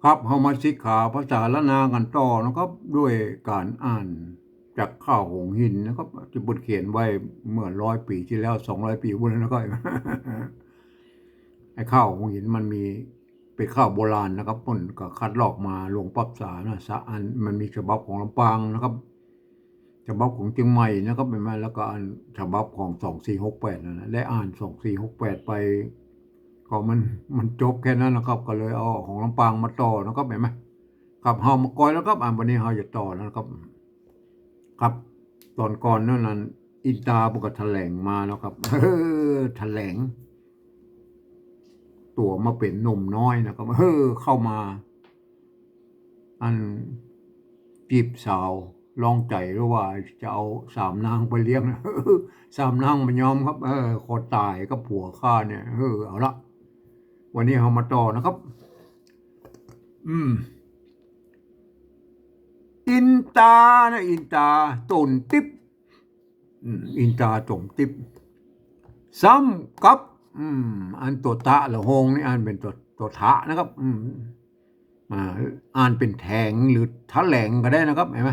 ครับเฮามาศึกษาภาษาละนากันต่อนะครับด้วยการอ่านจากข้าวหงหินนะครับที่บทเขียนไว้เมื่อ100 ปีที่แล้ว200 ปีพุ่นแล้วนะครับไอ้ข้าวหงหินมันมีเป็นข้าวโบราณนะครับเพิ่นก็คัดลอกมาลงปรับษานะสะอันมันมีฉบับของลำปางนะครับฉบับของเชียงใหม่นะครับเป็นมาแล้วก็อันฉบับของ2468นั่นนะได้อ่าน2468ไปก็มันจบแค่นั้นนะครับก็เลยเอาของลำปางมาต่อนะครับเห็นไหม ครับเฮามาก่อยแล้วครับวันนี้เฮาจะต่อแล้วครับครับตอนก่อนนั่นน่ะอินตาเพิ่นก็แถลงมาแล้วครับแถลงตัวมาเป็นหนุ่มน้อยนะครับเข้ามาอันจีบสาวลองใจหรือว่าจะเอาสามนางไปเลี้ยงสามนางมันยอมครับคนตายก็ผัวข้าเนี่ยเอาละวันนี้เฮามาต่อนะครับอืม อินตานะอินตาต้นติ๊บอินตาต้นติ๊บซ้ำกับอันตัวตะละหงนี่อ่านเป็นตัวทะนะครับอ่าอ่านเป็นแทงหรือทะแหลงก็ได้นะครับเห็นไหม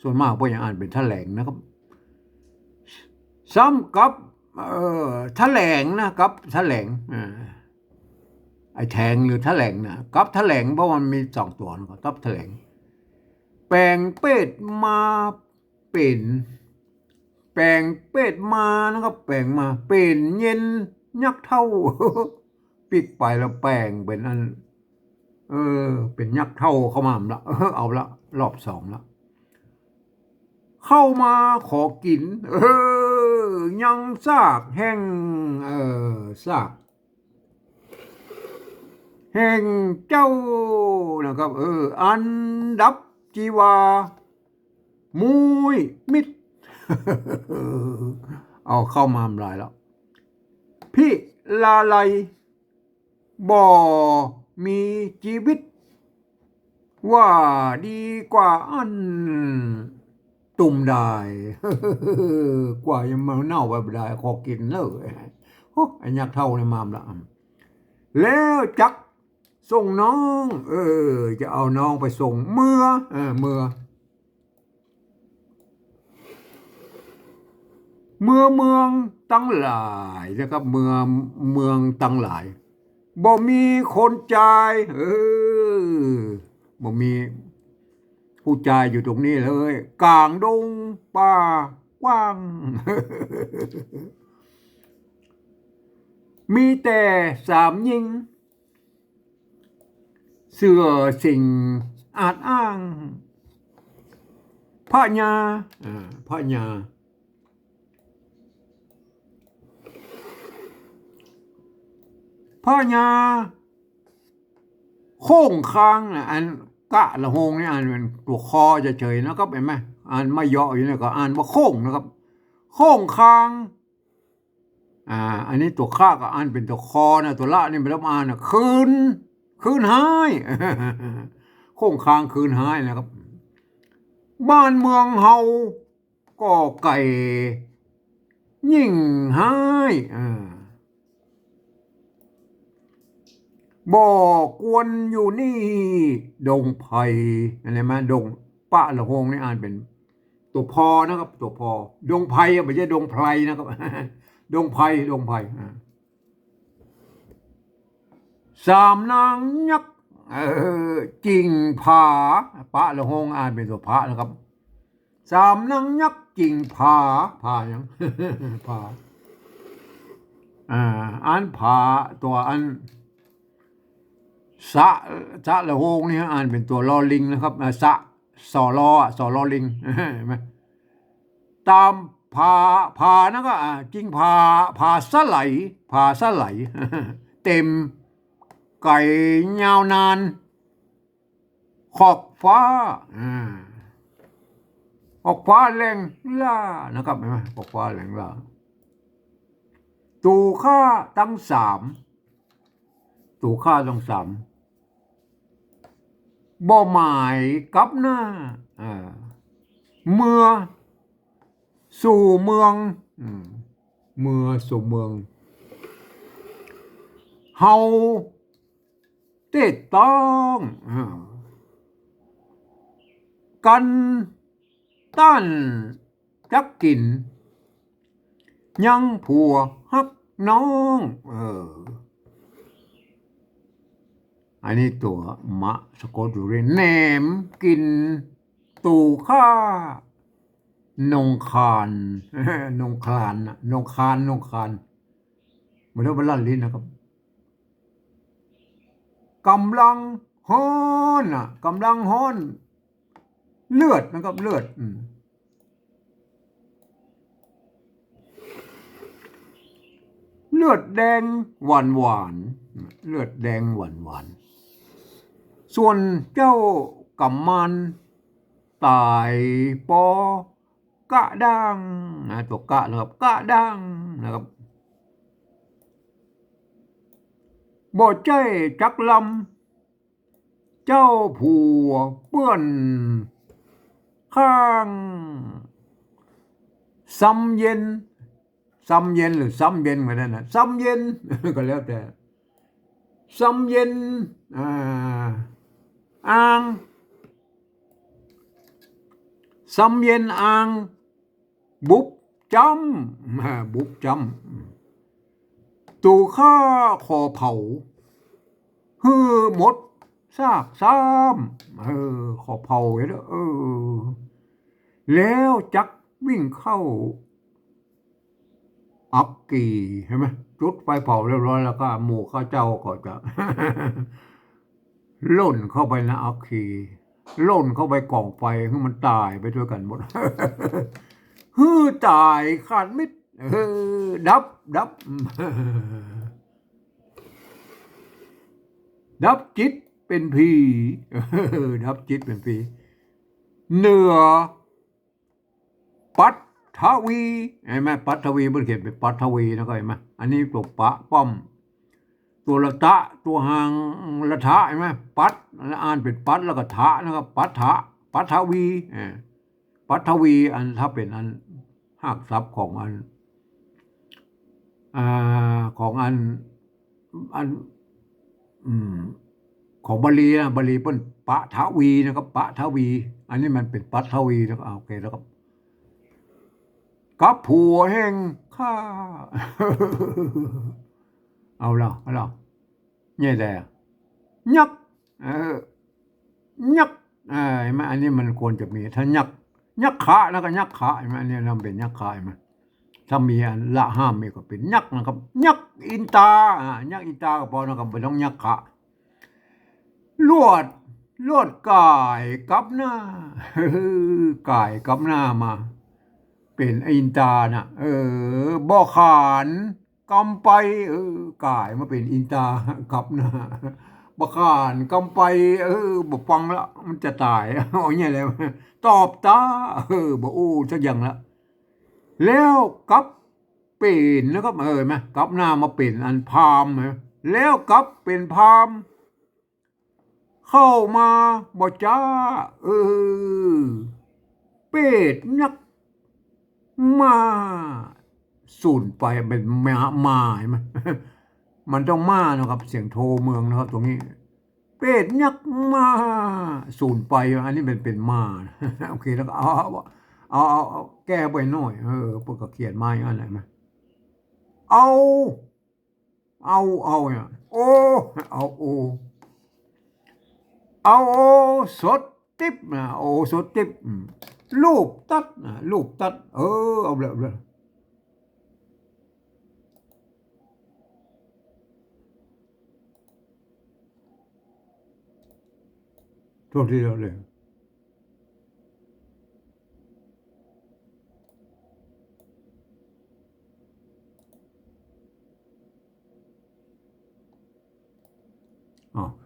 ส่วนมากพวกอย่างอ่านเป็นทะแหลงนะครับซ้ำกับทะแหลงนะครับทะแหลงไอ้แทงหรือทะแหลงนะกับทะแหลงเพราะมันมี2 ตัวนะครับกับทะแหลง แปลงเป็ดมาเป็นแปลงเป็ดมานะครับแปลงมาเป็นเย็นยักษ์เท่าปิกไปแล้วแปลงเป็นอันเอเป็นยักษ์เท่าเข้ามาละเอาละรอบ2ละเข้ามาขอกินยังซากแห้งซากแห่งเจ้านะครับอันดับจีวามุยมิดเอาเข้ามาทำลายแล้วพี่ลาไลบ่มีชีวิตว่าดีกว่าอันตุ่มได้กว่ายังมาเน่าไปได้ขอกินเลยโอ้ไอ้ยักษ์เท่าในมามละแล้วจักส่งน้องจะเอาน้องไปส่งเมืองตั้งหลายนะครับเมืองตั้งหลายบ่มีคนจ่ายบ่มีผู้จ่ายอยู่ตรงนี้เลยกลางดงป่ากว้างมีแต่สามหญิงเสื้อสิ่งอาจอ้างพระญาพระญาพระญาโค้งคางนะอันกะละหงนี่อ่านเป็นตัวคอจะเฉยนะครับเห็นไหมอ่านไม่เยาะอยู่เนี่ยก็อ่านว่าโค้งนะครับโค้งคางอันนี้ตัวข้าก็อ่านเป็นตัวคอนะตัวละนี่ไม่ต้องอ่านนะคืนหายโค้งคางคืนหายนะครับบ้านเมืองเฮาก็ไก่ยิ่งหายบ่อกวนอยู่นี่ดงไผ่อะไรมาดงปะละหงนี่อ่านเป็นตัวพอนะครับตัวพอดงไผ่ไม่ใช่ดงไพรนะครับดงไผ่สามนางยักษ์จิงผาปะละหงอ่านเป็นตัวพระนะครับสามนางยักษ์จิงผายังผาอันผาตัวอัน สะสะละโหงนี่อ่านเป็นตัวลอลิงนะครับสะสอลอลิงเห็นไหมตามพานะก็จริงพาสะไหลเต็มไก่ยาวนานขอบฟ้าขอบฟ้าแรงล่านะครับเห็นไหมขอบฟ้าแรงล่าตูค่าตั้งสามตูค่าตั้งสาม บ่หมายกับหน้าเมื่อสู่เมืองเมื่อสู่เมืองเฮา เต้ต้องกันต้านจักกินยังผัวฮักน้องอันนี้ตัวมะสะกดอยู่เรยแหนมกินตูข้านงคานนงคลานนงคานนงคานมันเรียกว่าลั่นลิ้นนะครับกำลังฮ้อนกำลังฮ้อนเลือดนะครับเลือดเลือดแดงหวานหวานเลือดแดงหวานหวานส่วนเจ้ากำมันตายปอกะดังตัวกะนะครับกะดังนะครับบ่ใจจักลำเจ้าผัวเปื้อนข้างซ้ำเย็นซ้ำเย็นหรือซ้ำเย็นเหมือนกันนะซ้ำเย็น ก็แล้วแต่ซ้ำเย็นอ่างซ้ำเย็นอ่างบุบจำบุบจำตูข้าขอเผาฮือหมดซากซ้ำขอเผาเด้อแล้วจักวิ่งเข้าอักกีใช่ไหมจุดไฟเผาเรียบร้อยแล้วก็หมู่ข้าเจ้าก็จะ ล่นเข้าไปในอักกีล่นเข้าไปกองไฟให้มันตายไปด้วยกันหมด ฮือตายขาดมิดดับ ดับจิตเป็นผี ดับจิตเป็นผีเหนือปัททวีเห็นไหมปัทวีมันเขียนเป็นปัทวีนะก็เห็นไหมอันนี้ตัวปะป้อมตัวละตะตัวหางละทะเห็นไหมปัทอ่านเป็นปัทแล้วก็ทะนะครับปัททะปัทวีปัทวีอันถ้าเป็นอันหักศัพท์ของอันของอันของบาลีนะบาลีเป็นปะทวีนะครับปะทวีอันนี้มันเป็นปัทวีนะครับโอเคแล้วก็กับผัวแห่งข้า เอาละเนี่ยแต่ยักยักเห็นไหมอันนี้มันควรจะมีถ้ายักขาแล้วก็ยักขาเห็นไหมอันนี้เราเป็นยักขาเห็นไหมถ้ามีอันละห้ามมีก็เป็นยักนะครับยักอินตายักอินตาก็พอนะครับไม่ต้องยักขาลวดกายกับหน้ากายกับหน้ามาเป็นอินตาน่ะบ่ขานกำไปกายมาเป็นอินตากับหน้าบ่ขานกำไปบ่ฟังละมันจะตายเอาอย่างเงี้ยเลยตอบตาบ่อู้สักอย่างละแล้วกับเป็นนะครับเห็นไหมกับหน้ามาเป็นอันพามแล้วกับเป็นพามเข้ามาบ่จ้าเป็ดยักมาสูญไปเป็นมาใช่ไหม มันต้องมานะครับเสียงโทเมืองนะครับตรงนี้เป็ดยักมาสูญไปอันนี้เป็นมา โอเคแล้วก็เอาแก้ไปหน่อยพวกก็เขียนมาอย่างนั้นไหมเอาเนี่ยเอาสดติ๊บนะสดติ๊บลูกตัดเอาเลยโทษทีเราเลย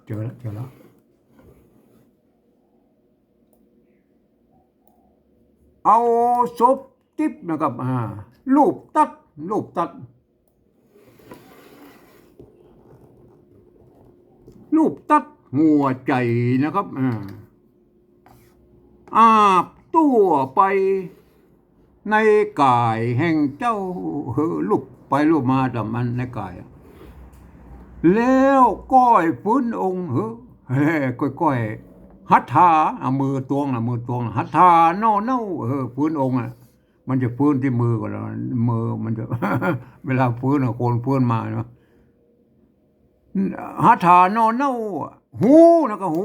เจอแล้วเอาศพติ๊บนะครับรูปตัดหัวใจนะครับอาบตัวไปในกายแห่งเจ้าลูบไปลูบมาแต่มันในกาย แล้วก้อยฟื้นองค์ก้อยหัตถาเอามือตวงนะมือตวงหัตถาเน่าเน่าฟื้นองค์อ่ะมันจะฟื้นที่มือก่อนแล้วมือมันจะ เวลาฟื้นโคนฟื้นมาเนาะหัตถาเน่าเน่าหูนะก็หู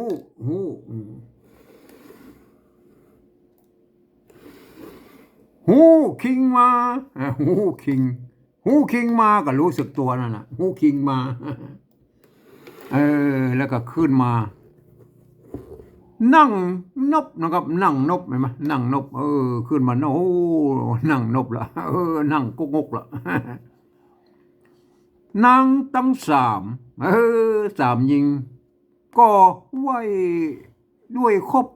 หูคิงมาหูคิงมาก็รู้สึกตัวนั่นน่ะหูคิงมาแล้วก็ขึ้นมานั่งนบนะครับนั่งนบเห็นไหมนั่งนบขึ้นมาโอ้นั่งนบละนั่งกุกงกละนั่งตั้งสามสามยิงก็ไหวด้วยครบ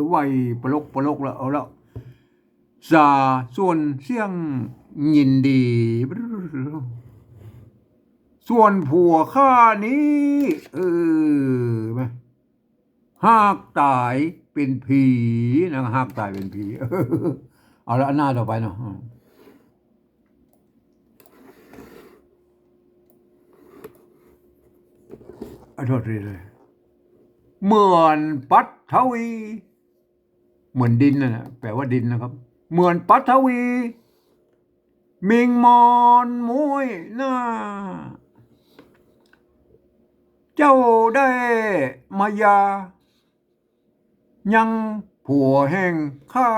ไหวปลกละเอาละสาส่วนเสียงยินดีส่วนผัวข้านี้หากตายเป็นผีนะหากตายเป็นผีเอาละหน้าต่อไปเนาะโทษทีเลยเหมือนปัทวีเหมือนดินนะแปลว่าดินนะครับเหมือนปัทวีมิงมอนมวยหน้าเจ้าได้มายายังผัวแห่งข้า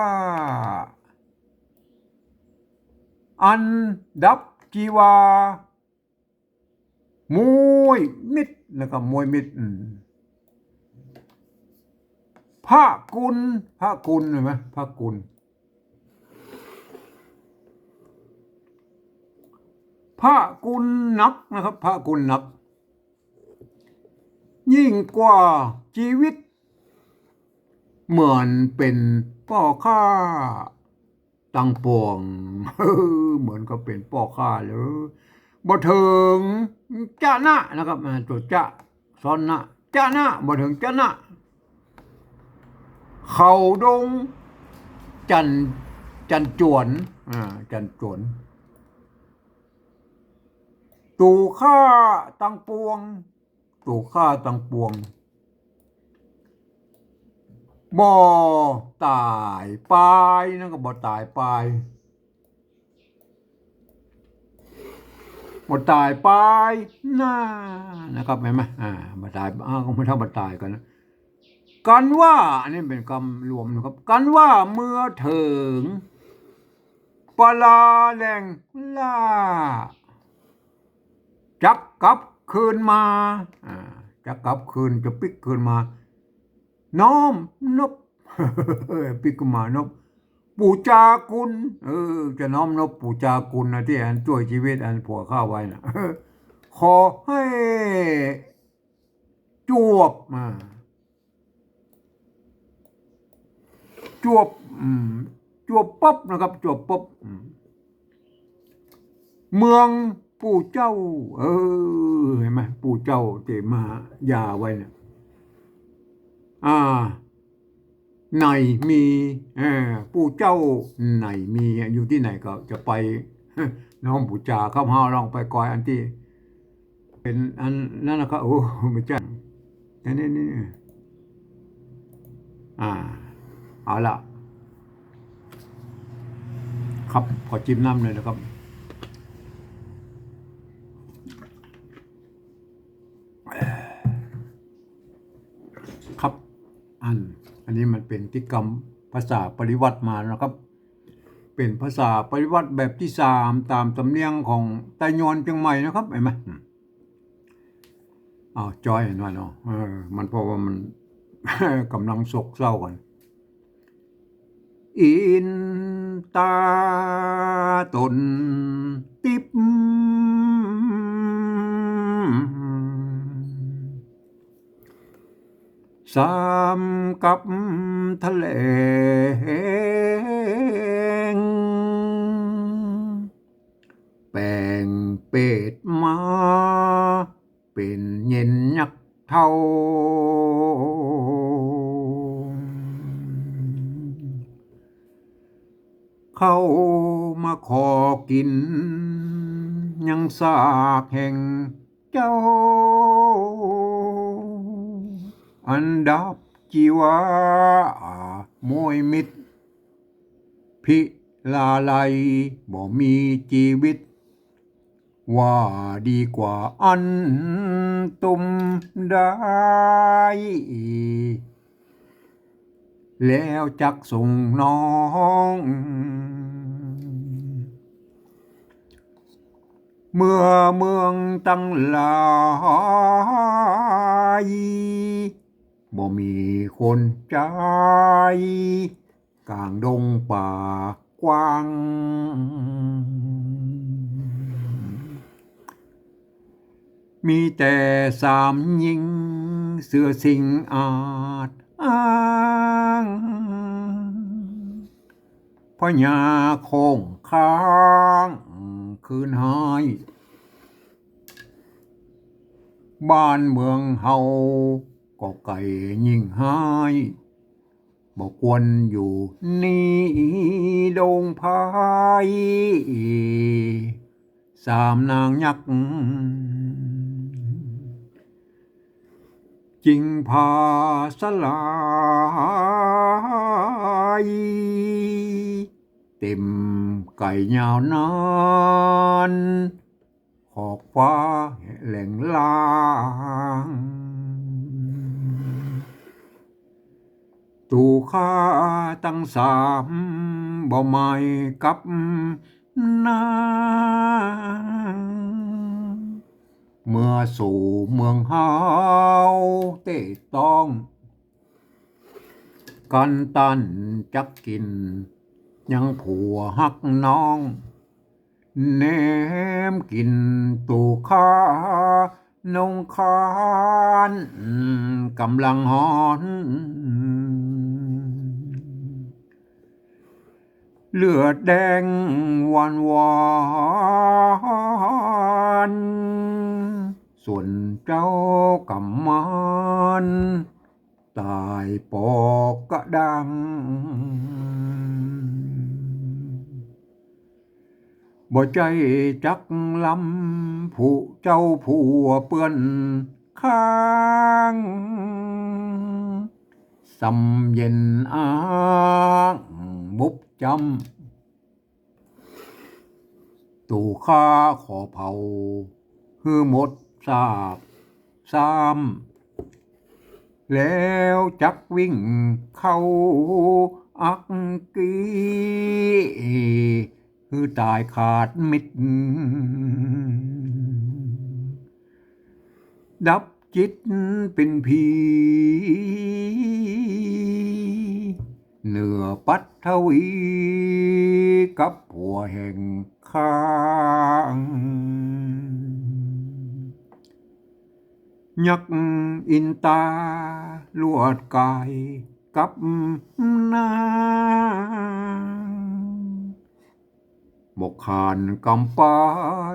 อันดับจีวามวยมิดนะครับมวยมิดพระกุลเห็นไหมพระกุลนักนะครับพระกุลนักยิ่งกว่าชีวิตเหมือนเป็นพ่อข้าตั้งปวงเหมือนก็เป็นพ่อข้าเลยบ่ถึงจ้าหน้านะครับตัวจ้าซ้อนหน้าจ้าหน้าบ่ถึงจ้าหน้าเขาดงจันจวนจันจวนตู่ข้าตั้งปวงบ่ตายปลายนั่นก็บ่ตายปลายบ่ตายปลายน่านะครับเห็นไหมบ่ตายก็ไม่เท่าบ่ตายกันนะกันว่าอันนี้เป็นคำรวมนะครับกันว่าเมื่อถึงปลาแรงล่าจักกลับคืนมาจักกลับคืนจะปิกคืนมาน้อมนบปิกมานบปู่จากุลจะน้อมนบปู่จากุลนะที่อันช่วยชีวิตอันผัวข้าไว้นะขอให้จวบปั๊บนะครับจวบปั๊บเมืองปู่เจ้าเห็นไหมปู่เจ้าเตมายาไว้เนี่ยไหนมีปู่เจ้าไหนมีอยู่ที่ไหนก็จะไปน้องปู่จ่าเข้าห้าลองไปกอยอันที่เป็นอันนั่นนะครับโอ้ไม่ใช่นี่เอาละครับขอจิ้มน้ำเลยนะครับครับอันนี้มันเป็นที่กรรมภาษาปริวัติมานะครับเป็นภาษาปริวัติแบบที่3ตามสำเนียงของไต้ยอนเชียงใหม่นะครับเห็นไหมจอยหน่อยเนาะมันเพราะว่ามัน กำลังโศกเศร้ากันอินตาตนติบสามกับทะเลแปลงเป็ดมาเป็นเย็นยักเท่าเขามาขอกินยังซากแห่ง เจ้าอันดับจีวามวยมิตรพิลาไลบ่มีชีวิตว่าดีกว่าอันตุมได้แล้วจักส่งน้องเมื่อเมืองตั้งหลายบ่มีคนใจกลางดงป่ากว้างมีแต่สามหญิงเสื้อสิงอาจอ้างพญาคงค้างคืนหายบ้านเมืองเฮาก็ไก่ยิ่งหายบอกควรอยู่นี่ดงพายสามนางยักษ์จิงพาสลายเต็มไก่ยาวนานขอบฟ้าแหล่งลางตูข้าตั้งสามบ่ไม่กับนางเมื่อสู่เมืองเฮาเตะต้องกันตันจักกินยังผัวหักน้องเนมกินตูข้านงคานกำลังหอนเลือดแดงหวานหวานส่วนเจ้ากำมันตายปอกกระดังบ่ใจจักลำผู้เจ้าผัวเปื้อนข้างสำเย็นอ้างบุบจำตู่ข้าขอเผาฮือหมดสาบซ้ำแล้วจักวิ่งเข้าอักกีคือตายขาดมิตรดับจิตเป็นผีเหนือปัทวีกับผัวแห่งข้างยักอินตาลวดกายกับนางบกขานกำปา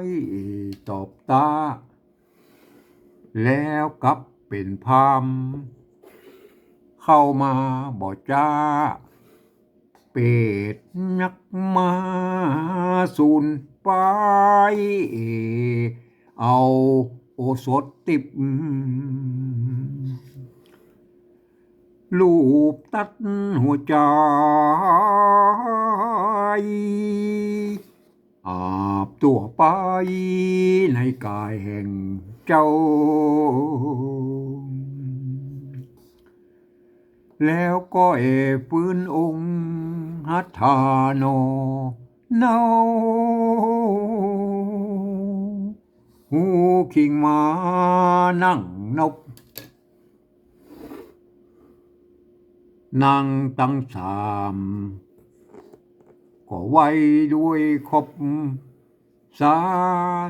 ยตอบตาแล้วกับเป็นพามเข้ามาบ่จ้าเป็ดยักมาสูนไปเอาโอสถติบลูบตัดหัวใจอาบตัวไปในกายแห่งเจ้าแล้วก็ฟื้นองค์หัตถาโนเนาหูขิงมานั่งนบนางตั้งสามก็ไว้ด้วยคบสา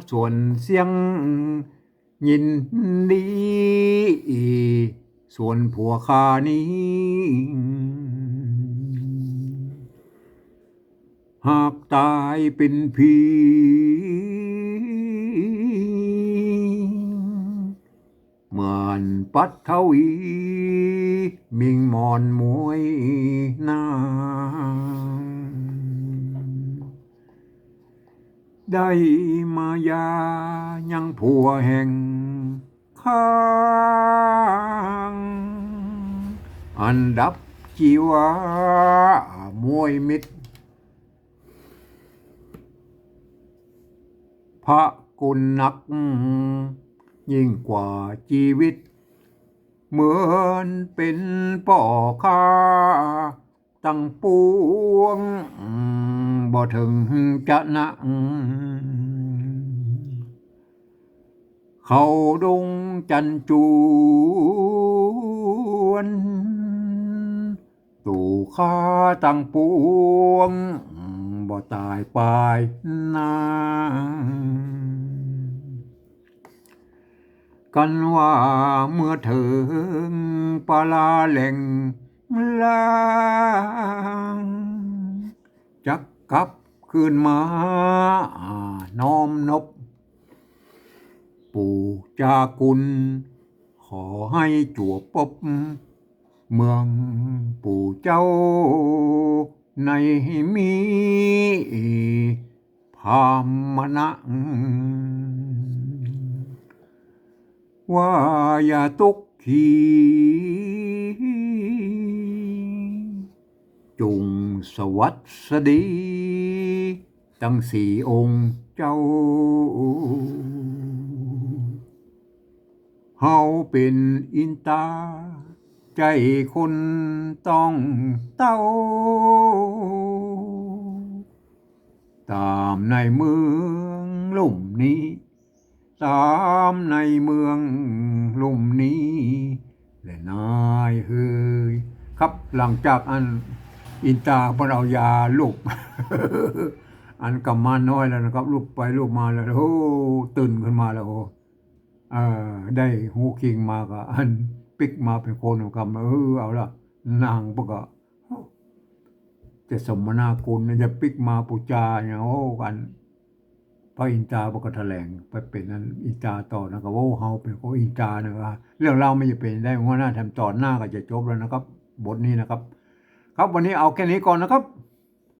ส่วนเสียงยินดีส่วนผัวข้านี้หากตายเป็นผีเหมือนปัทวีมิงมอนมวยนางได้มายายังผัวแห่ง ข้างอันดับชีวามวยมิตรพระกุณนักยิ่งกว่าชีวิตเหมือนเป็นป่อค้าตั้งปวงบ่ถึงจะนะเขาดงจันจวนตู่ข้าตั้งปวงบ่ตายปายนากันว่าเมื่อถึงปลาแหล่งลางจักกลับคืนมาน้อมนบปู่จากุลขอให้จวบปบเมืองปู่เจ้าในมีพามนะว่าอย่าตุกขีจุงสวัสดีตั้งสี่องค์เจ้าเฮาเป็นอินตาใจคนต้องเต้าตามในเมืองลุ่มนี้ตามในเมืองลุ่มนี้และนายเฮยครับหลังจากอันอินตาพเรายาลูก อันกำมาน้อยแล้วนะครับลูกไปลูกมาแล้วโอ้ตื่นขึ้นมาแล้วโอ้ได้หูคิงมาก็อันปิกมาเป็นคนกำเอาละนางปก็จะสมนาคุณจะปิกมาปูจาอย่างโอ้กันพระอินทราปก็แถลงไปเป็นนั้นอินทราต่อนะครับว่าเฮาเป็นของอินทรานะครับเรื่องเราไม่จะเป็นได้หัวหน้าทำต่อหน้าก็จะจบแล้วนะครับบทนี้นะครับครับวันนี้เอาแค่นี้ก่อนนะครับ